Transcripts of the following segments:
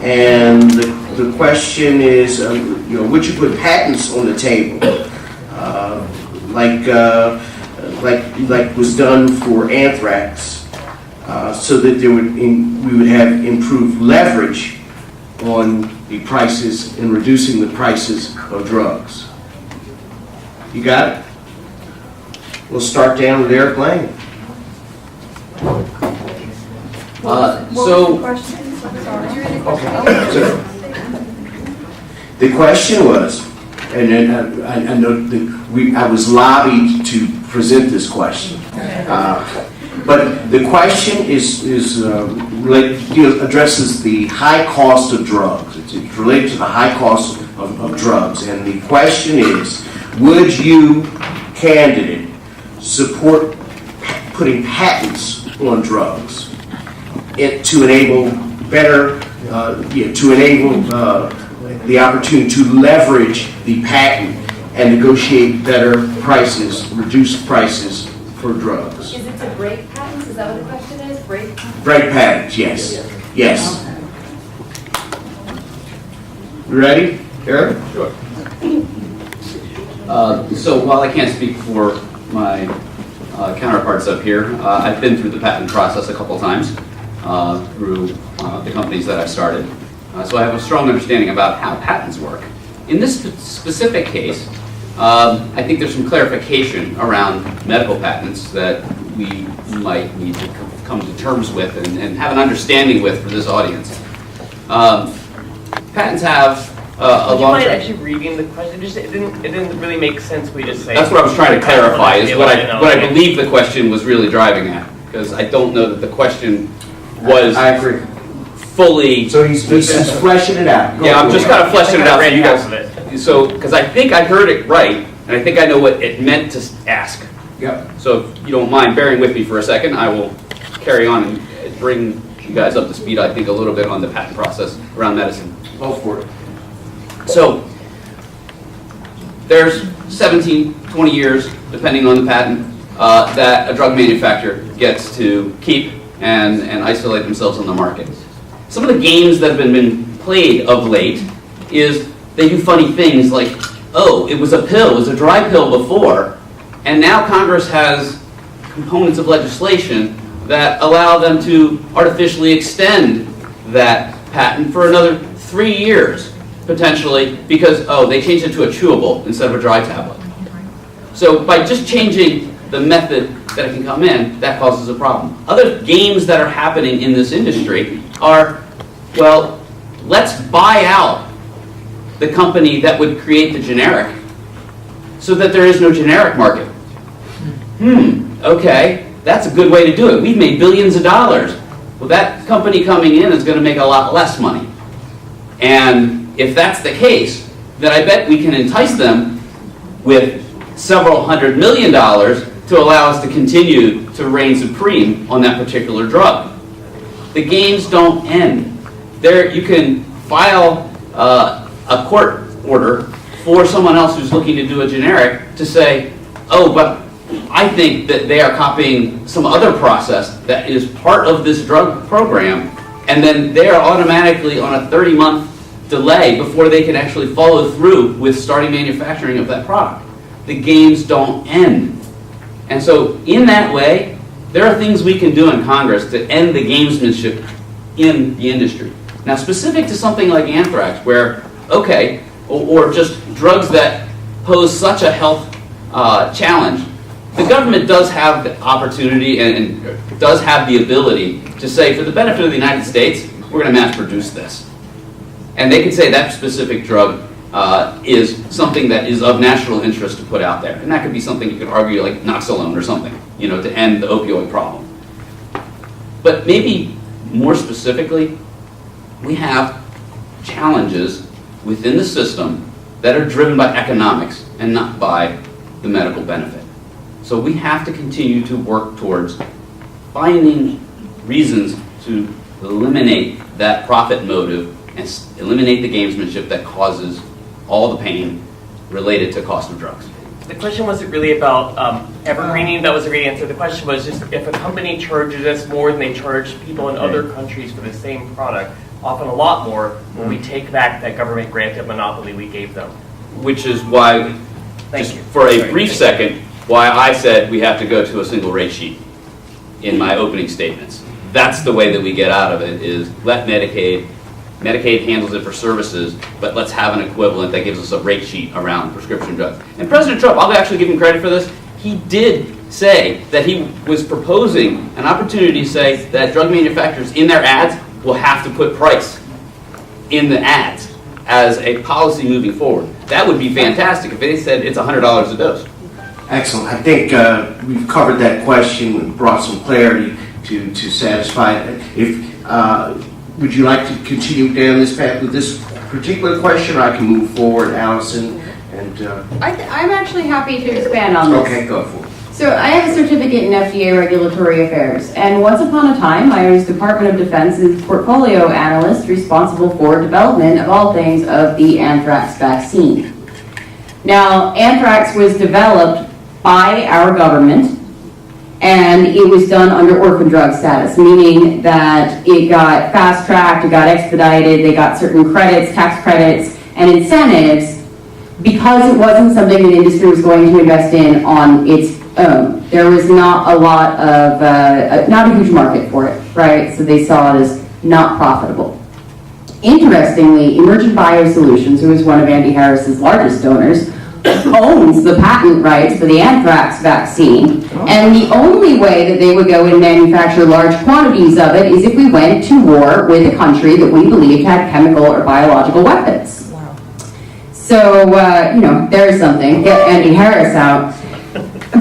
And the question is, would you put patents on the table, like was done for anthrax, so that we would have improved leverage on the prices and reducing the prices of drugs. You got it? We'll start down with Eric Lang. The question was, and then I know that I was lobbied to present this question, but the question addresses the high cost of drugs. It's related to the high cost of drugs, and the question is, would you, candidate, support putting patents on drugs to enable better, to enable the opportunity to leverage the patent and negotiate better prices, reduced prices for drugs? Is it to break patents? Is that what the question is? Break patents, yes. Yes. You ready, Eric? Sure. So while I can't speak for my counterparts up here, I've been through the patent process a couple of times through the companies that I've started. So I have a strong understanding about how patents work. In this specific case, I think there's some clarification around medical patents that we might need to come to terms with and have an understanding with for this audience. Patents have a long. Would you mind actually reading the question? It didn't really make sense. We just say. That's what I was trying to clarify. Is what I believe the question was really driving at, because I don't know that the question was. I agree. Fully. So he's fleshing it out. I'm just kind of fleshing it out for you guys. So, because I think I heard it right, and I think I know what it meant to ask. Yep. So if you don't mind bearing with me for a second, I will carry on and bring you guys up to speed, I think, a little bit on the patent process around medicine. Go for it. So, there's 17, 20 years, depending on the patent, that a drug manufacturer gets to keep and isolate themselves on the market. Some of the games that have been played of late is they do funny things like, oh, it was a pill, it was a dry pill before, and now Congress has components of legislation that allow them to artificially extend that patent for another 3 years, potentially, because, oh, they changed it to a chewable instead of a dry tablet. So by just changing the method that it can come in, that causes a problem. Other games that are happening in this industry are, well, let's buy out the company that would create the generic so that there is no generic market. Okay, that's a good way to do it. We've made billions of dollars. Well, that company coming in is going to make a lot less money. And if that's the case, then I bet we can entice them with several $100 million to allow us to continue to reign supreme on that particular drug. The games don't end. There, you can file a court order for someone else who's looking to do a generic to say, oh, but I think that they are copying some other process that is part of this drug program, and then they are automatically on a 30-month delay before they can actually follow through with starting manufacturing of that product. The games don't end. And so in that way, there are things we can do in Congress to end the gamesmanship in the industry. Now, specific to something like anthrax, where, okay, or just drugs that pose such a health challenge, the government does have the opportunity and does have the ability to say, for the benefit of the United States, we're going to mass produce this. And they can say that specific drug is something that is of national interest to put out there. And that could be something you could argue like Noxalone or something, to end the opioid problem. But maybe more specifically, we have challenges within the system that are driven by economics and not by the medical benefit. So we have to continue to work towards finding reasons to eliminate that profit motive and eliminate the gamesmanship that causes all the pain related to cost of drugs. The question wasn't really about evergreening. That was a great answer. The question was just if a company charges us more than they charge people in other countries for the same product, often a lot more, when we take back that government granted monopoly we gave them. Which is why, Thank just you. for a brief second, why I said we have to go to a single rate sheet in my opening statements. That's the way that we get out of it, is let Medicaid handles it for services, but let's have an equivalent that gives us a rate sheet around prescription drugs. And President Trump, I'll actually give him credit for this, he did say that he was proposing an opportunity to say that drug manufacturers in their ads will have to put price in the ads as a policy moving forward. That would be fantastic if they said it's $100 a dose. Excellent. I think we've covered that question and brought some clarity to satisfy it. Would you like to continue down this path with this particular question, or I can move forward, Allison? And I'm actually happy to expand on this. okay, go for it. So I have a certificate in FDA regulatory affairs, and once upon a time I was Department of Defense's portfolio analyst responsible for development of all things of the anthrax vaccine. Now, anthrax was developed by our government, and it was done under orphan drug status, meaning that it got fast-tracked, it got expedited, they got certain credits, tax credits, and incentives because it wasn't something that industry was going to invest in on its own. There was not a lot of, not a huge market for it, right? So they saw it as not profitable. Interestingly, Emergent Biosolutions, who is one of Andy Harris's largest donors, owns the patent rights for the anthrax vaccine, and the only way that they would go and manufacture large quantities of it is if we went to war with a country that we believed had chemical or biological weapons. Wow. So, there's something. Get Andy Harris out.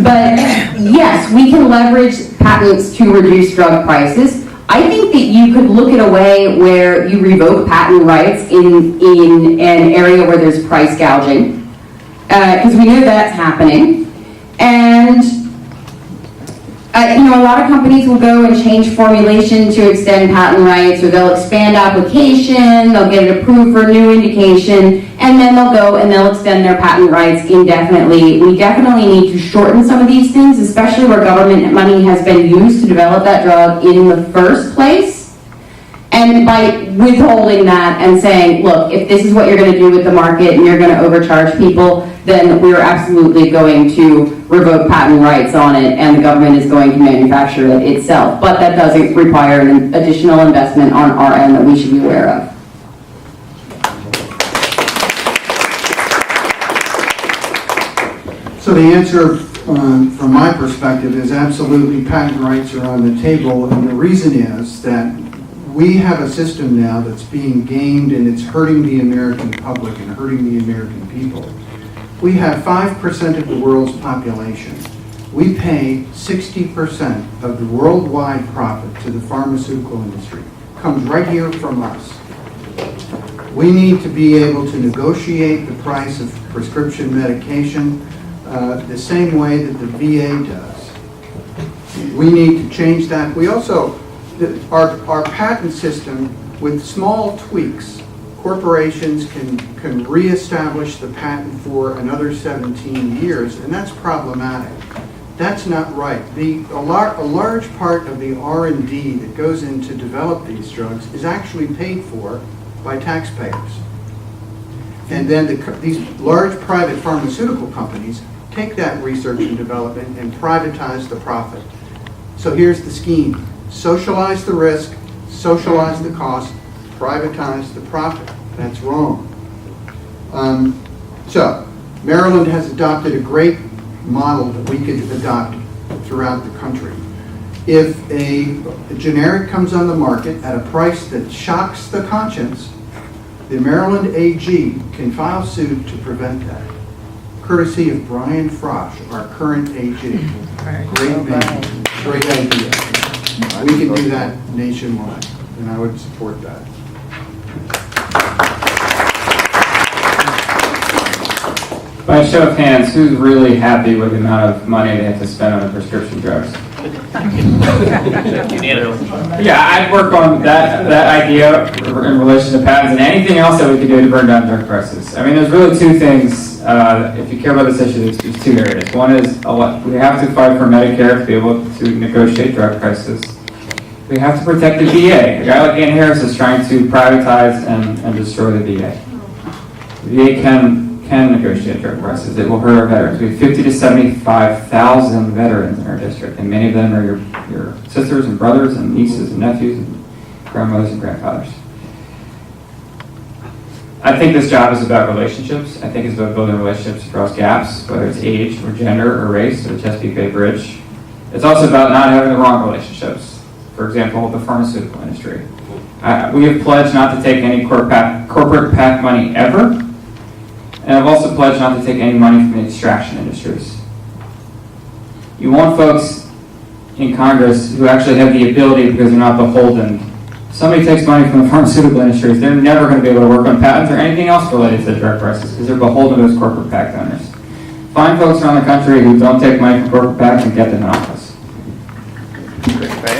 But yes, we can leverage patents to reduce drug prices. I think that you could look at a way where you revoke patent rights in an area where there's price gouging. Because we know that's happening, and a lot of companies will go and change formulation to extend patent rights, or they'll expand application, they'll get it approved for a new indication, and then they'll go and they'll extend their patent rights indefinitely. We definitely need to shorten some of these things, especially where government money has been used to develop that drug in the first place. And by withholding that and saying, look, if this is what you're going to do with the market and you're going to overcharge people, then we're absolutely going to revoke patent rights on it, and the government is going to manufacture it itself. But that does require an additional investment on our end that we should be aware of. So the answer from my perspective is absolutely patent rights are on the table, and the reason is that we have a system now that's being gamed, and it's hurting the American public and hurting the American people. We have 5% of the world's population. We pay 60% of the worldwide profit to the pharmaceutical industry. It comes right here from us. We need to be able to negotiate the price of prescription medication the same way that the VA does. We need to change that. We also, our patent system, with small tweaks, corporations can reestablish the patent for another 17 years, and that's problematic. That's not right. A large part of the R&D that goes in to develop these drugs is actually paid for by taxpayers. And then these large private pharmaceutical companies take that research and development and privatize the profit. So here's the scheme. Socialize the risk, socialize the cost, privatize the profit. That's wrong. So Maryland has adopted a great model that we could adopt throughout the country. If a generic comes on the market at a price that shocks the conscience, the Maryland AG can file suit to prevent that. Courtesy of Brian Frosch, our current AG. Great man, great idea. We can do that nationwide, and I would support that. By a show of hands, who's really happy with the amount of money they have to spend on the prescription drugs? Yeah, I'd work on that idea in relation to patents and anything else that we could do to bring down drug prices. I mean, there's really two things. If you care about this issue, there's two areas. One is we have to fight for Medicare to be able to negotiate drug prices. We have to protect the VA. A guy like Ian Harris is trying to privatize and destroy the VA. The VA can negotiate drug prices. It will hurt our veterans. We have 50 to 75,000 veterans in our district, and many of them are your sisters and brothers and nieces and nephews and grandmothers and grandfathers. I think this job is about relationships. I think it's about building relationships across gaps, whether it's age or gender or race or the Chesapeake Bay Bridge. It's also about not having the wrong relationships. For example, the pharmaceutical industry. We have pledged not to take any corporate PAC money ever, and I've also pledged not to take any money from the extraction industries. You want folks in Congress who actually have the ability because they're not beholden. If somebody takes money from the pharmaceutical industries, they're never going to be able to work on patents or anything else related to the drug prices because they're beholden to those corporate PAC donors. Find folks around the country who don't take money from corporate PACs and get them in office. Great, thank